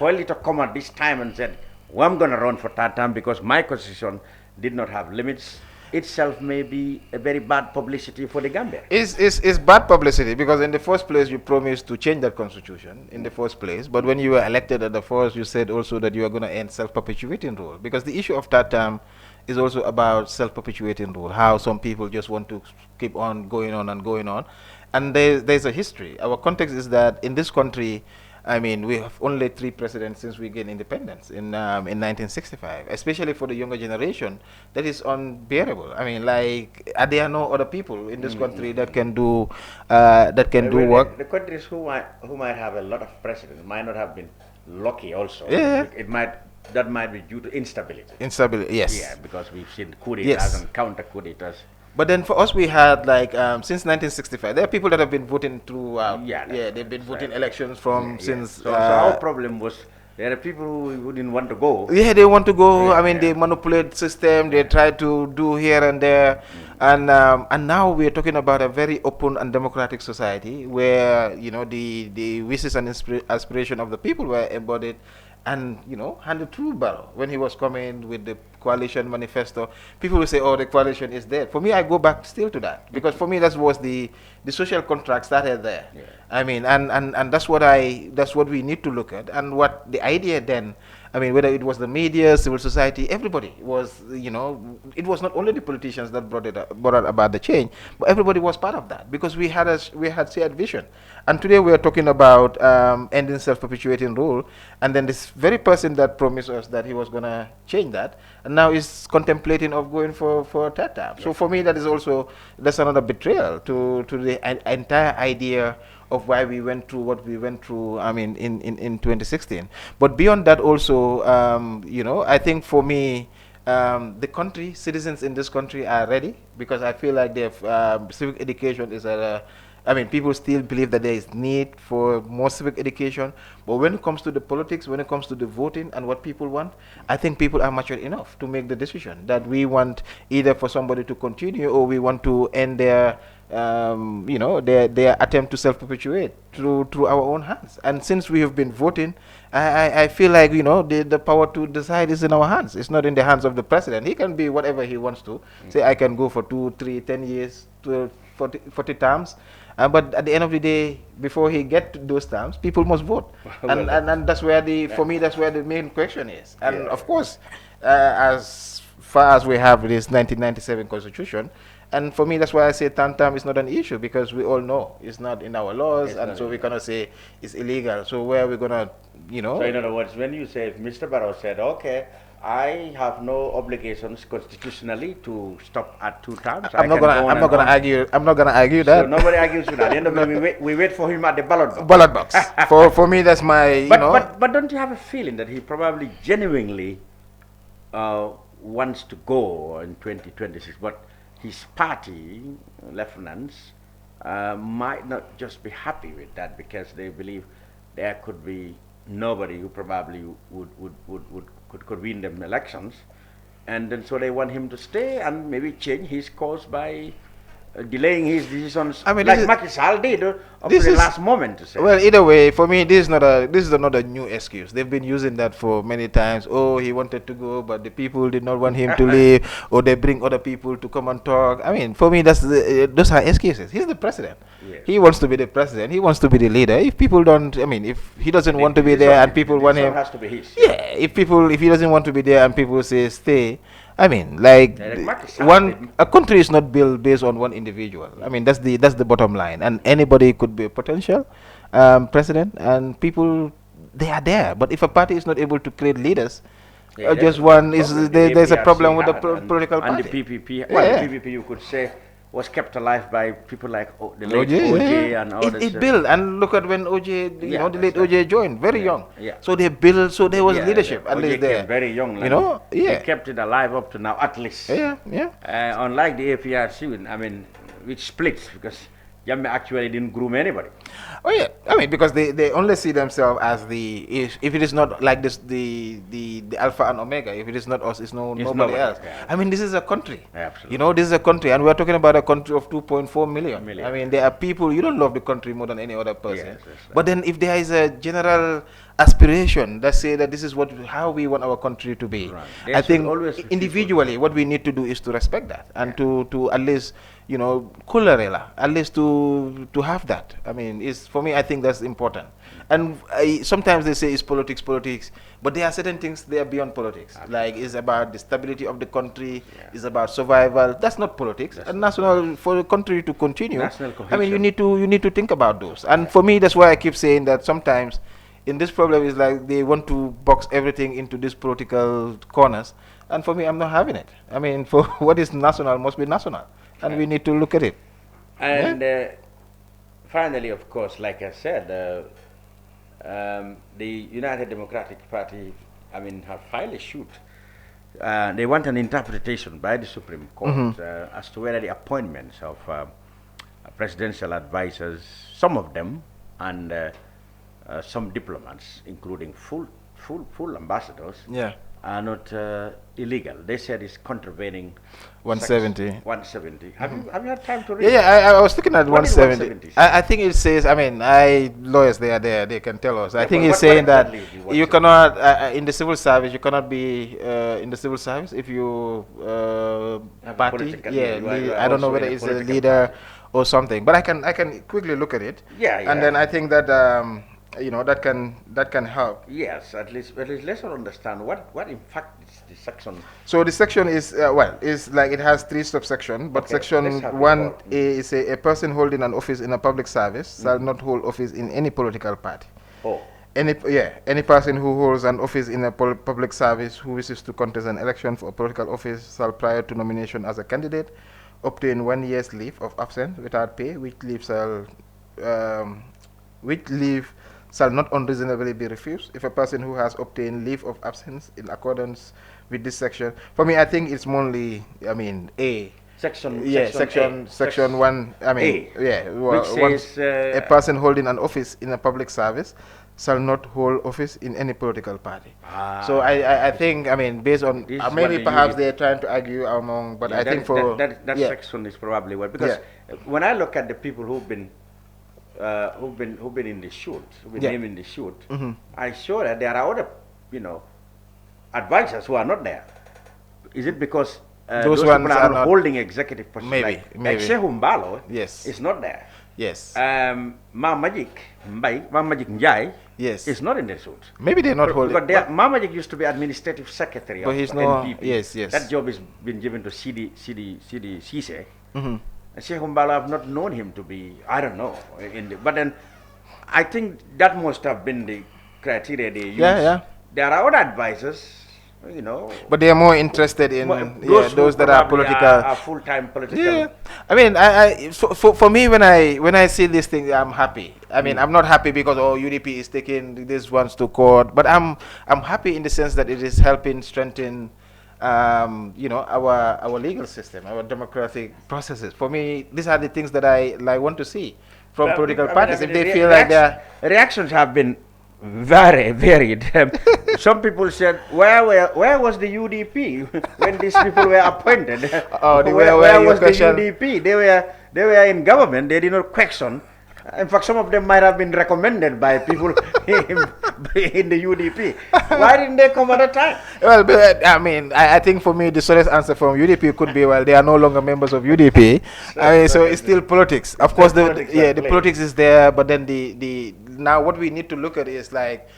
Hoyle to come at this time and said, well, I'm going to run for TATAM because my constitution did not have limits, itself may be a very bad publicity for the Gambia. It's bad publicity because in the first place you promised to change that constitution in the first place, but when you were elected at the first, you said also that you are going to end self-perpetuating rule, because the issue of TATAM is also about self-perpetuating rule, how some people just want to keep on going on and going on. And there's a history. Our context is that in this country, I mean, we have only 3 presidents since we gained independence in 1965. Especially for the younger generation, that is unbearable. I mean, like, there are no other people in this country that can do work. The countries who might have a lot of presidents might not have been lucky. Also, that might be due to instability. Instability, yes. Yeah, because we've seen coup d'etats and counter coup d'etats. But then for us, we had like since 1965. There are people that have been voting throughout. They've been voting elections from since. So our problem was there are people who didn't want to go. Yeah, they want to go. I mean, they manipulate system. They try to do here and there, and now we are talking about a very open and democratic society where the wishes and aspiration of the people were embodied. And handed through Barrow when he was coming with the coalition manifesto. People will say, "Oh, the coalition is dead." For me, I go back still to that because for me that was the social contract started there. I mean, and that's what we need to look at, and what the idea then. I mean, whether it was the media, civil society, everybody was, it was not only the politicians that brought about the change, but everybody was part of that because we had shared vision. And today we are talking about ending self-perpetuating rule, and then this very person that promised us that he was going to change that, and now is contemplating of going for TATAM. So for me, that's another betrayal to the entire idea of why we went through what we went through, I mean, in 2016. But beyond that also, I think for me, the country, citizens in this country are ready because I feel like civic education is people still believe that there is need for more civic education. But when it comes to the politics, when it comes to the voting and what people want, I think people are mature enough to make the decision that we want either for somebody to continue or we want to end their their attempt to self-perpetuate through our own hands. And since we have been voting, I feel like the power to decide is in our hands. It's not in the hands of the president. He can be whatever he wants to. Say I can go for 2, 3, 10 years, 12, 40 terms. But at the end of the day, before he get to those terms, people must vote, and that's where for me that's where the main question is. And of course, as far as we have this 1997 Constitution, and for me that's why I say term is not an issue, because we all know it's not in our laws, and so we cannot say it's illegal. So where are we gonna, So in other words, when you say Mr. Barrow said, okay, I have no obligations constitutionally to stop at 2 terms. I'm not gonna argue that. So nobody argues with that. At the end of the day, we wait for him at the ballot box. Ballot box. for me, that's my. But don't you have a feeling that he probably genuinely wants to go in 2026, but his party lieutenants might not just be happy with that, because they believe there could be nobody who probably could win them elections, and then so they want him to stay and maybe change his course by delaying his decisions, like Macky Sall did up to the last moment to say. Well, either way, for me, this is not a new excuse. They've been using that for many times. Oh, he wanted to go, but the people did not want him to leave, or they bring other people to come and talk. I mean, for me, those are excuses. He's the president. Yes. He wants to be the president. He wants to be the leader. If people don't, if he doesn't want to be there and people want him, has to be his. Yeah. If he doesn't want to be there and people say stay. I mean, a country is not built based on one individual. I mean, that's the bottom line. And anybody could be a potential president, and people, they are there. But if a party is not able to create leaders, there's a problem with the political party. And the PPP, the PPP, you could say, was kept alive by people like the late OJ and others. It built, and look at when OJ, the late OJ joined, very young. So they built, so there was leadership at least there. Very young, they kept it alive up to now, at least. Unlike the APRC, which split, because Jammeh actually didn't groom anybody. Oh yeah, because they only see themselves as if it is not like this, the alpha and omega. If it is not us, it's nobody else. Yeah. This is a country. Absolutely. This is a country, and we are talking about a country of 2.4 million. There are people, you don't love the country more than any other person. Yes, but then if there is a general aspiration that say that this is how we want our country to be, right. I think individually what we need to do is to respect that, and to at least kularela, at least to have that. For me, I think that's important. And sometimes they say it's politics, but there are certain things they are beyond politics. Absolutely. Like it's about the stability of the country, it's about survival. That's not politics. And national, for the country to continue, you need to think about those. And for me, that's why I keep saying that sometimes in this problem is like they want to box everything into these political corners. And for me, I'm not having it. For what is national must be national. And we need to look at it. And finally, of course, like I said, the United Democratic Party, have filed a suit. They want an interpretation by the Supreme Court as to whether the appointments of presidential advisors, some of them, and some diplomats, including full ambassadors, are not illegal. They said it's contravening 170. 170. Have you had time to read? I was looking at 170. I think it says, lawyers, they are there, they can tell us. I think it's saying that you cannot, in the civil service, you cannot be in the civil service if you party. I don't know whether it's a leader or something, but I can quickly look at it. And then I think that that can help. Yes, at least let's understand what in fact is the section. So the section is is like it has 3 subsections, but section 1A is a person holding an office in a public service shall not hold office in any political party. Any person who holds an office in a public service who wishes to contest an election for a political office shall, prior to nomination as a candidate, obtain 1 year's leave of absence without pay, which leave shall not unreasonably be refused if a person who has obtained leave of absence in accordance with this section. For me, I think it's mainly, A, section 1. I mean, which says a person holding an office in a public service shall not hold office in any political party. So I think, I mean, based on maybe perhaps they're trying to argue among, but I think for that section is probably what, because when I look at the people who've been in the shoot, named in the shoot, I saw that there are other, advisors who are not there. Is it because those people are not holding executive positions? Maybe. Like Shehumbalo is not there. Yes. Magic Njai is not in the suit. Maybe they're not holding. But Magic used to be administrative secretary of NPP. Yes. That job has been given to CD Cise. And Sheikh Umbala, I've not known him to be, I don't know. But then I think that must have been the criteria they used. There are other advisors, But they are more interested in those that are political. Are full-time political. Yeah. I mean, for me, when I see this thing, I'm happy. I mean, I'm not happy because UDP is taking these ones to court, but I'm happy in the sense that it is helping strengthen our legal system, our democratic processes. For me, these are the things that I want to see from political parties. If they feel like their reactions have been very varied. Some people said, where was the UDP when these people were appointed? Where was the UDP? They were in government. They did not question. In fact, some of them might have been recommended by people in the UDP. Why didn't they come at a time? Well, I mean, I think for me, the honest answer from UDP could be, well, they are no longer members of UDP. So it's still politics. Of course, the politics is there, but then now what we need to look at is like,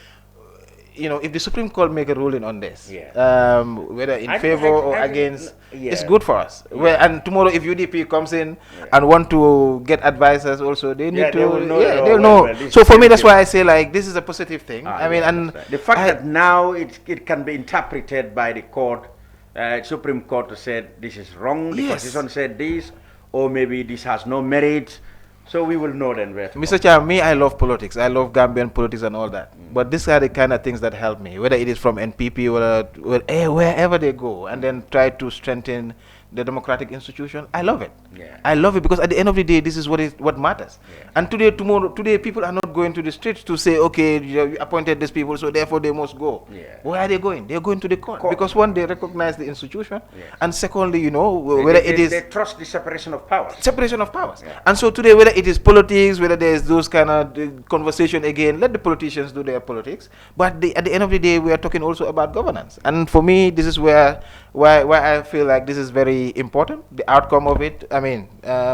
if the Supreme Court make a ruling on this, whether in favor or against, it's good for us. And tomorrow, if UDP comes in and want to get advisors also, they need they'll know. So for me, that's why I say like this is a positive thing. I mean, and the fact that now it can be interpreted by the court, Supreme Court to say this is wrong, the Constitution said this, or maybe this has no merit. So we will know then where to Mr. Chair, I love politics. I love Gambian politics and all that. But these are the kind of things that help me, whether it is from NPP or wherever they go, and then try to strengthen the democratic institution. I love it. I love it because at the end of the day, this is what matters. And today, people are not going to the streets to say, okay, you appointed these people, so therefore they must go. Where are they going? They're going to the court. Because one, they recognize the institution, and secondly, whether it is they trust the separation of powers. And so today, whether it is politics, whether there's those kind of conversation again, let the politicians do their politics. But at the end of the day, we are talking also about governance. And for me, this is why I feel like this is very important. The outcome of it, I mean,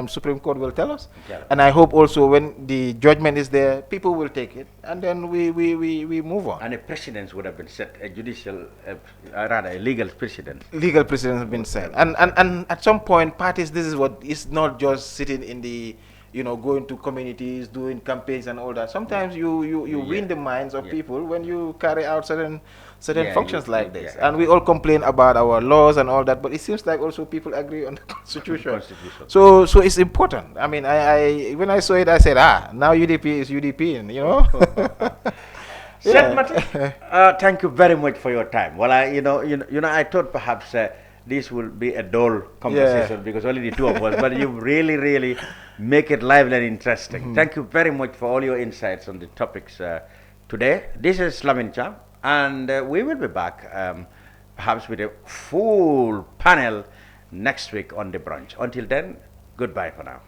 Supreme Court will tell us. And I hope also when the judgment is there, people will take it, and then we move on. And a precedent would have been set, a judicial, rather a legal precedent. Legal precedent has been set. And at some point, parties, this is what, it's not just sitting in the, going to communities, doing campaigns and all that. Sometimes you win the minds of people when you carry out certain functions like this. And we all complain about our laws and all that, but it seems like also people agree on the Constitution. So it's important. I mean, I when I saw it, I said, now UDP is UDP, Sait Matty, thank you very much for your time. Well, I thought perhaps this will be a dull conversation because only the two of us, but you really make it lively and interesting. Thank you very much for all your insights on the topics today. This is Lamin Cham, and we will be back perhaps with a full panel next week on the brunch. Until then, goodbye for now.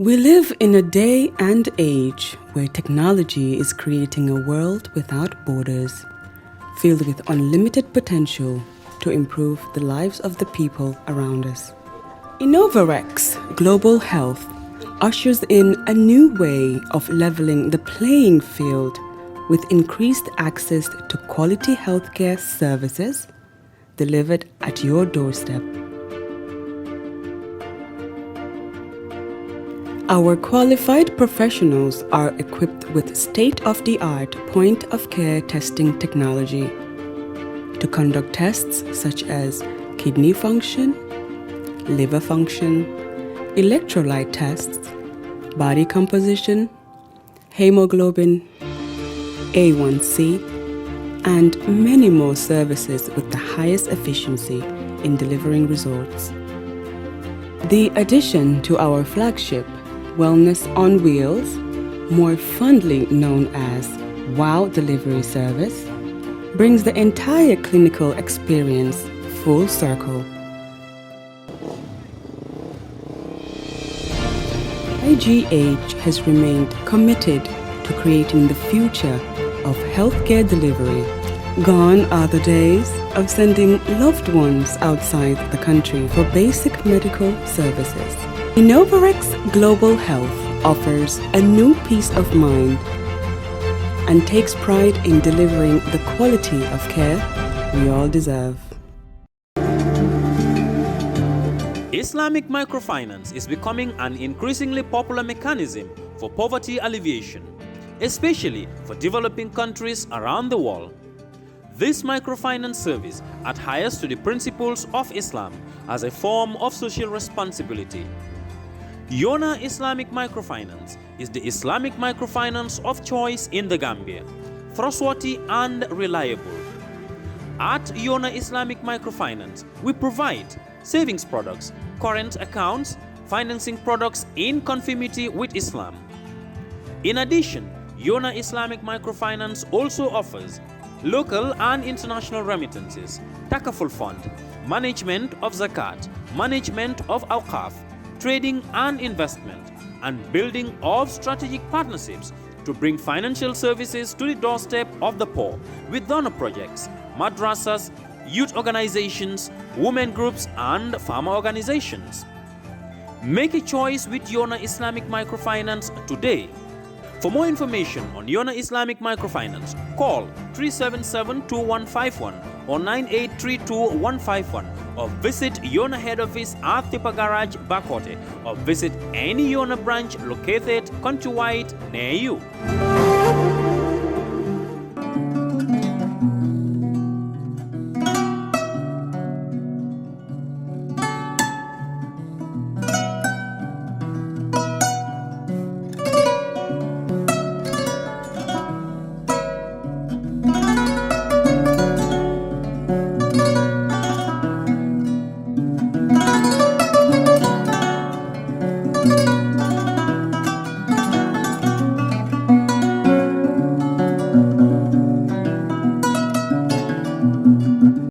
We live in a day and age where technology is creating a world without borders, filled with unlimited potential to improve the lives of the people around us. Innovarex Global Health ushers in a new way of leveling the playing field with increased access to quality healthcare services delivered at your doorstep. Our qualified professionals are equipped with state-of-the-art point-of-care testing technology to conduct tests such as kidney function, liver function, electrolyte tests, body composition, hemoglobin, A1C, and many more services with the highest efficiency in delivering results. The addition to our flagship Wellness on Wheels, more fondly known as WOW Delivery Service, brings the entire clinical experience full circle. IGH has remained committed to creating the future of healthcare delivery. Gone are the days of sending loved ones outside the country for basic medical services. Innovarex Global Health offers a new peace of mind and takes pride in delivering the quality of care we all deserve. Islamic microfinance is becoming an increasingly popular mechanism for poverty alleviation, especially for developing countries around the world. This microfinance service adheres to the principles of Islam as a form of social responsibility. Yona Islamic Microfinance is the Islamic microfinance of choice in the Gambia, trustworthy and reliable. At Yona Islamic Microfinance, we provide savings products, current accounts, financing products in conformity with Islam. In addition, Yona Islamic Microfinance also offers local and international remittances, takaful fund, management of zakat, management of awqaf, trading and investment, and building of strategic partnerships to bring financial services to the doorstep of the poor with donor projects, madrasas, youth organizations, women groups, and farmer organizations. Make a choice with Yona Islamic Microfinance today. For more information on Yona Islamic Microfinance, call 377-2151 or 9832-151 or visit Yona head office at Tipa Garage, Bakote, or visit any Yona branch located countrywide near you.